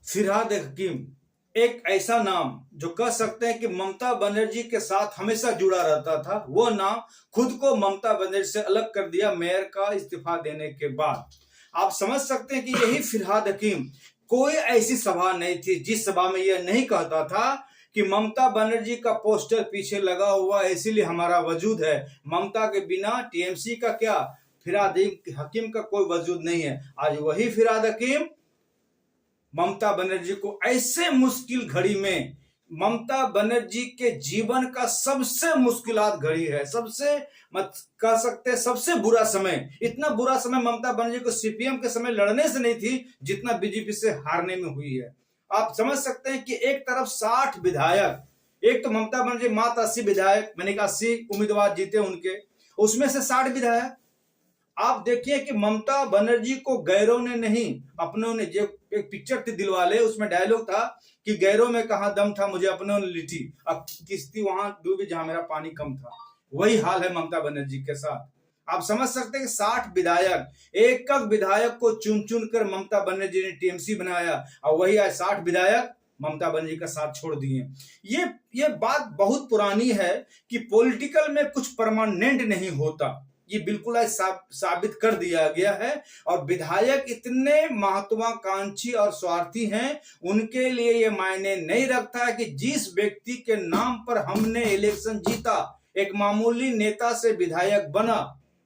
फिरहाद हकीम एक ऐसा नाम जो कह सकते हैं कि ममता बनर्जी के साथ हमेशा जुड़ा रहता था। वो नाम खुद को ममता बनर्जी से अलग कर दिया मेयर का इस्तीफा देने के बाद। आप समझ सकते हैं कि यही फिरहाद हकीम, कोई ऐसी सभा नहीं थी जिस सभा में यह नहीं कहता था कि ममता बनर्जी का पोस्टर पीछे लगा हुआ है इसीलिए हमारा वजूद है। ममता के बिना टीएमसी का क्या, फिरहाद हकीम का कोई वजूद नहीं है। आज वही फिरहाद हकीम ममता बनर्जी को ऐसे मुश्किल घड़ी में, ममता बनर्जी के जीवन का सबसे मुश्किलात घड़ी है, सबसे मत कह सकते सबसे बुरा समय। इतना बुरा समय ममता बनर्जी को सीपीएम के समय लड़ने से नहीं थी जितना बीजेपी से हारने में हुई है। आप समझ सकते हैं कि एक तरफ 60 विधायक, एक तो ममता बनर्जी मात्र 80 विधायक, मैंने कहा 80 उम्मीदवार जीते उनके, उसमें से 60 विधायक। आप देखिए कि ममता बनर्जी को गैरों ने नहीं, अपनों ने, जो एक पिक्चर थी दिलवाले, उसमें डायलॉग था कि गैरों में कहां दम था मुझे अपनों ने लिटी, अब किश्ती वहां डूबी जहां मेरा पानी कम था। वही हाल है ममता बनर्जी के साथ। आप समझ सकते हैं कि 60 विधायक, एक विधायक को चुन चुन कर ममता बनर्जी ने टीएमसी बनाया और वही आज 60 विधायक ममता बनर्जी का साथ छोड़ दिए। ये बात बहुत पुरानी है कि पॉलिटिकल में कुछ परमानेंट नहीं होता, ये बिल्कुल साबित कर दिया गया है। और विधायक इतने महत्वाकांक्षी और स्वार्थी हैं, उनके लिए ये मायने नहीं रखता है कि जिस व्यक्ति के नाम पर हमने इलेक्शन जीता, एक मामूली नेता से विधायक बना,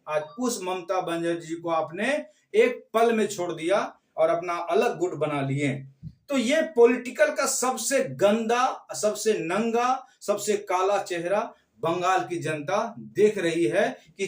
आज उस ममता बनर्जी को आपने एक पल में छोड़ दिया और अपना अलग गुट बना लिए। तो ये पॉलिटिकल का सबसे गंदा, सबसे नंगा, सबसे काला चेहरा बंगाल की जनता देख रही है कि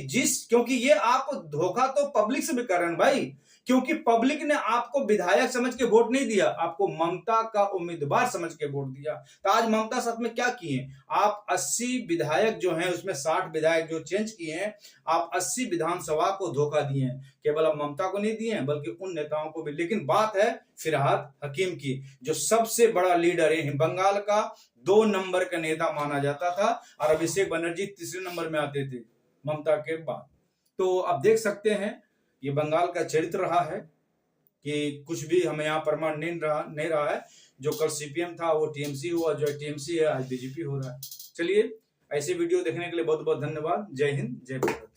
क्योंकि ये आप धोखा तो पब्लिक से भी कर रहे हैं भाई, क्योंकि पब्लिक ने आपको विधायक समझ के वोट नहीं दिया, आपको ममता का उम्मीदवार समझ के वोट दिया। तो आज ममता साथ में क्या किए, आप 80 विधायक जो हैं उसमें 60 विधायक जो चेंज किए हैं, आप 80 विधानसभा को धोखा दिए हैं। केवल अब ममता को नहीं दिए हैं बल्कि उन नेताओं को भी। लेकिन बात है फिरहाद हकीम की, जो सबसे बड़ा लीडर है बंगाल का, 2 नंबर का नेता माना जाता था, और अभिषेक बनर्जी तीसरे नंबर में आते थे ममता के बाद। तो अब देख सकते हैं ये बंगाल का चरित्र रहा है कि कुछ भी हमें यहाँ परमानेंट नहीं रहा है। जो कल सीपीएम था वो टीएमसी हुआ, जो टीएमसी है आज बीजेपी हो रहा है। चलिए, ऐसे वीडियो देखने के लिए बहुत बहुत धन्यवाद। जय हिंद, जय भारत।